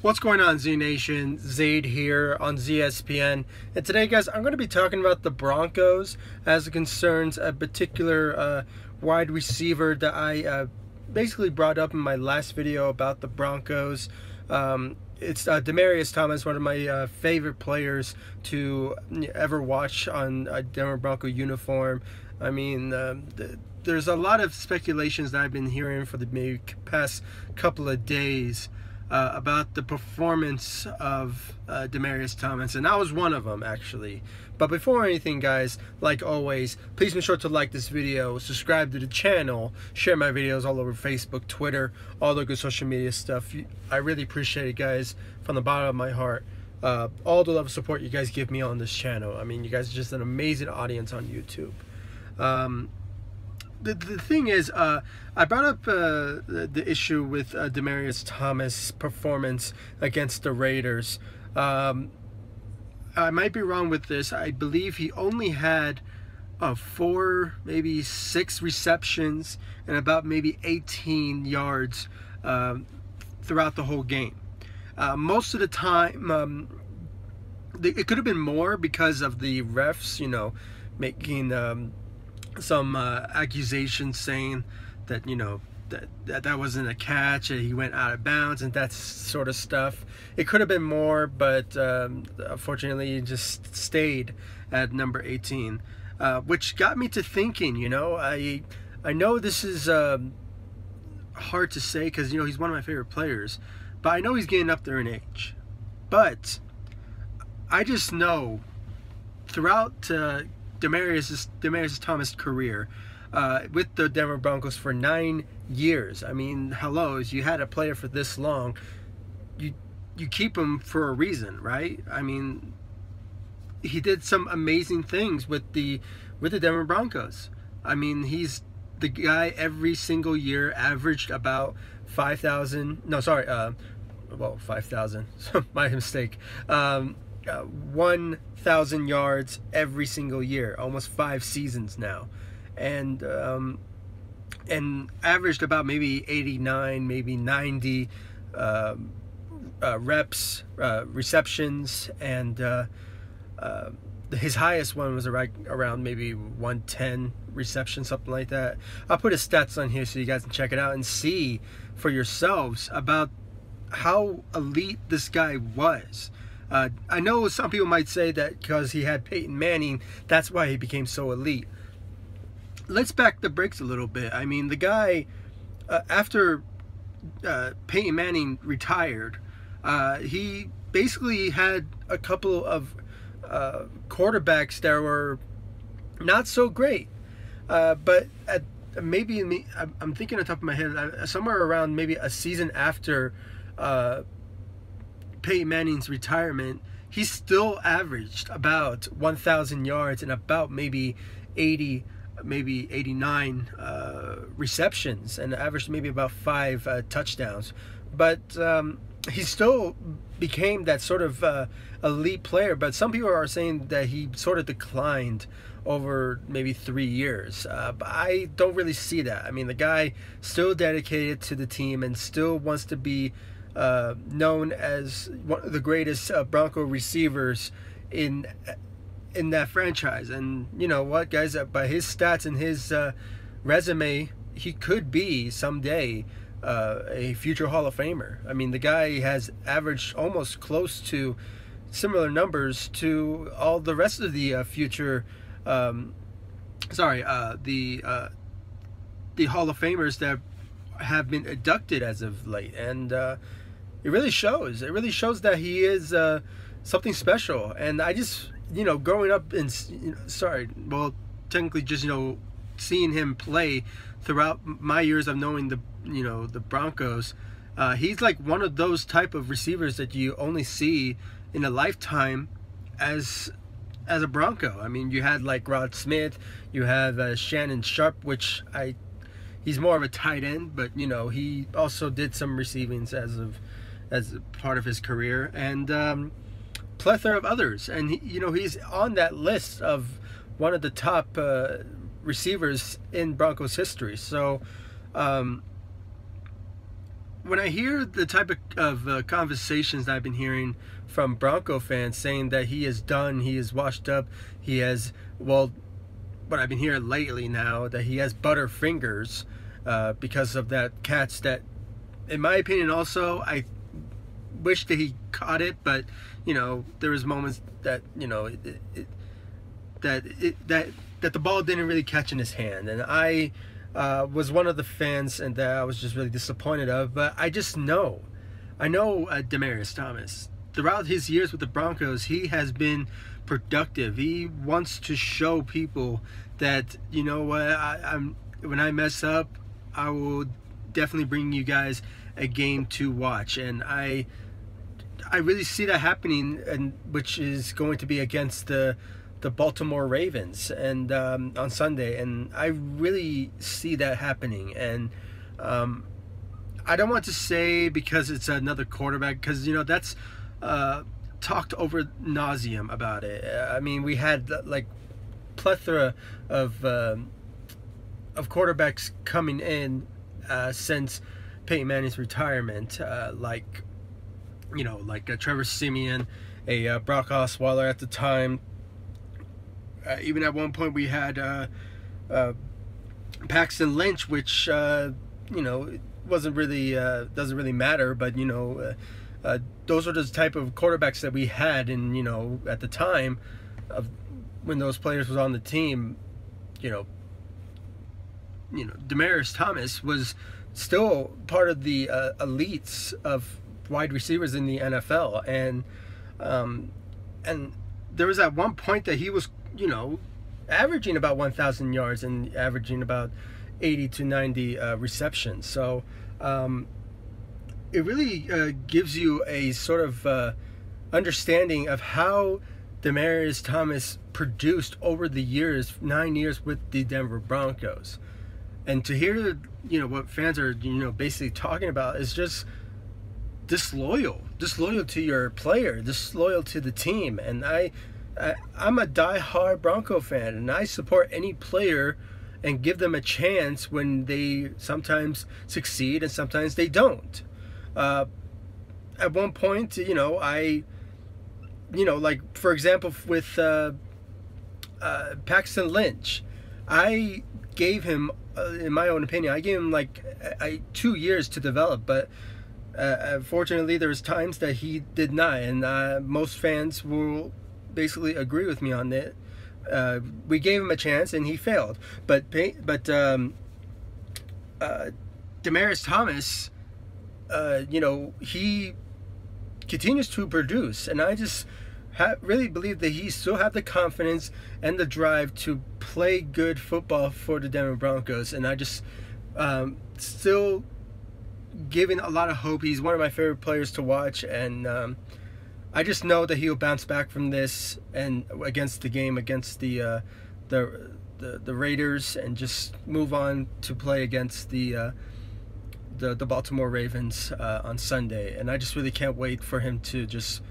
What's going on, Z Nation? Zaid here on ZSPN, and today, guys, I'm going to be talking about the Broncos as it concerns a particular wide receiver that I basically brought up in my last video about the Broncos. It's Demaryius Thomas, one of my favorite players to ever watch on a Denver Bronco uniform. I mean, there's a lot of speculations that I've been hearing for the maybe past couple of days about the performance of Demaryius Thomas, and I was one of them, actually. But before anything, guys, like always, please make sure to like this video, subscribe to the channel, share my videos all over Facebook, Twitter, all the good social media stuff. I really appreciate it, guys, from the bottom of my heart. All the love and support you guys give me on this channel. I mean, you guys are just an amazing audience on YouTube. The thing is, I brought up the issue with Demaryius Thomas' performance against the Raiders. I might be wrong with this. I believe he only had 4, maybe 6 receptions and about maybe 18 yards throughout the whole game. Most of the time, it could have been more because of the refs, you know, making some accusations saying that, you know, that wasn't a catch and he went out of bounds and that sort of stuff. It could have been more, but unfortunately he just stayed at number 18, which got me to thinking, you know, I know this is hard to say because, you know, he's one of my favorite players, but I know he's getting up there in age. But I just know throughout Demaryius Thomas' career with the Denver Broncos for 9 years. I mean, hello, if you had a player for this long, you keep him for a reason, right? I mean, he did some amazing things with the Denver Broncos. I mean, he's the guy every single year averaged about 5,000. No, sorry, well, 5,000. My mistake. 1,000 yards every single year, almost 5 seasons now, and averaged about maybe 89, maybe 90 reps, receptions, and his highest one was around maybe 110 receptions, something like that. I'll put his stats on here so you guys can check it out and see for yourselves about how elite this guy was. I know some people might say that because he had Peyton Manning, that's why he became so elite. Let's back the brakes a little bit. I mean, the guy, after Peyton Manning retired, he basically had a couple of quarterbacks that were not so great. But I'm thinking on top of my head, somewhere around maybe a season after Peyton Manning's retirement, he still averaged about 1,000 yards and about maybe 80, maybe 89 receptions, and averaged maybe about 5 touchdowns. But he still became that sort of elite player. But some people are saying that he sort of declined over maybe 3 years. But I don't really see that. I mean, the guy still dedicated to the team and still wants to be known as one of the greatest Bronco receivers in that franchise. And you know what, guys, by his stats and his resume, he could be someday a future Hall of Famer. I mean, the guy has averaged almost close to similar numbers to all the rest of the future the Hall of Famers that have been inducted as of late. And it really shows. It really shows that he is something special. And I just, you know, growing up in, technically just, you know, seeing him play throughout my years of knowing the Broncos, he's like one of those type of receivers that you only see in a lifetime as a Bronco. I mean, you had like Rod Smith, you have Shannon Sharp, which he's more of a tight end, but you know, he also did some receivings as part of his career, and plethora of others. And you know, he's on that list of one of the top receivers in Broncos history. So when I hear the type of conversations that I've been hearing from Bronco fans saying that he is done, he is washed up, he has, well, what I've been hearing lately now, that he has butterfingers because of that catch that, in my opinion, also, I wish that he caught it, but, you know, there was moments that, you know, that the ball didn't really catch in his hand, and I was one of the fans, and that I was just really disappointed of. But I just know, Demaryius Thomas, throughout his years with the Broncos, he has been productive. He wants to show people that, you know what, when I mess up, I will definitely bring you guys a game to watch, and I really see that happening, and which is going to be against the Baltimore Ravens and on Sunday, and I really see that happening. And I don't want to say because it's another quarterback, because, you know, that's talked over nauseum about it. I mean, we had like plethora of quarterbacks coming in since Peyton Manning's retirement, like, you know, like Trevor Siemian, a Brock Osweiler at the time. Even at one point we had Paxton Lynch, which you know, wasn't really doesn't really matter, but, you know, those are the type of quarterbacks that we had, and, you know, at the time of when those players was on the team, you know, Demaryius Thomas was still part of the elites of wide receivers in the NFL, and there was at one point that he was, you know, averaging about 1,000 yards and averaging about 80 to 90 receptions. So it really gives you a sort of understanding of how Demaryius Thomas produced over the years, 9 years with the Denver Broncos. And to hear, you know, what fans are, you know, basically talking about is just disloyal to your player, disloyal to the team. And I'm a die-hard Bronco fan, and I support any player and give them a chance when they sometimes succeed and sometimes they don't. At one point, you know, like, for example, with Paxton Lynch, I gave him, in my own opinion, I gave him like 2 years to develop, but fortunately there was times that he did not, and most fans will basically agree with me on that. We gave him a chance and he failed, but Demaryius Thomas, you know, he continues to produce, and I just really believe that he still have the confidence and the drive to play good football for the Denver Broncos, and I just still giving a lot of hope. He's one of my favorite players to watch, and I just know that he'll bounce back from this and against the game against the Raiders, and just move on to play against the Baltimore Ravens on Sunday. And I just really can't wait for him to just,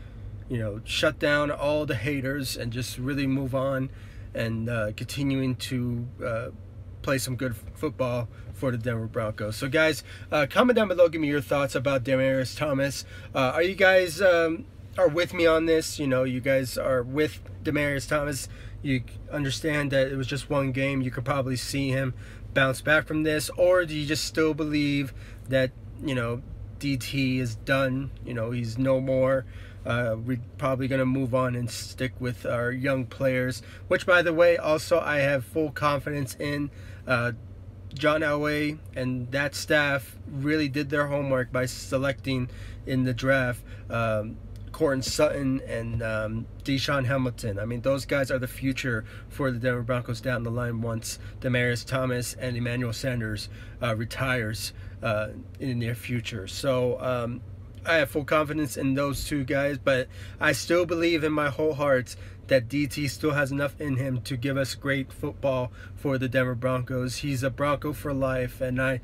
you know, shut down all the haters and just really move on and continuing to play some good football for the Denver Broncos. So guys, comment down below, give me your thoughts about Demaryius Thomas. Are you guys are with me on this? You know, you guys are with Demaryius Thomas. You understand that it was just one game. You could probably see him bounce back from this, or do you just still believe that, you know, DT is done? You know, he's no more. We're probably going to move on and stick with our young players, which, by the way, also I have full confidence in. John Elway and that staff really did their homework by selecting in the draft Courtland Sutton and Deshaun Hamilton. I mean, those guys are the future for the Denver Broncos down the line once Demaryius Thomas and Emmanuel Sanders retires in the near future. So I have full confidence in those two guys, but I still believe in my whole heart that DT still has enough in him to give us great football for the Denver Broncos. He's a Bronco for life, and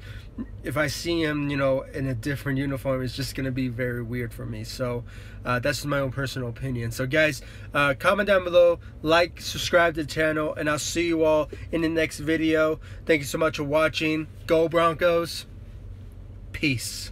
if I see him, you know, in a different uniform, it's just going to be very weird for me. So that's just my own personal opinion. So guys, comment down below, like, subscribe to the channel, and I'll see you all in the next video. Thank you so much for watching. Go Broncos. Peace.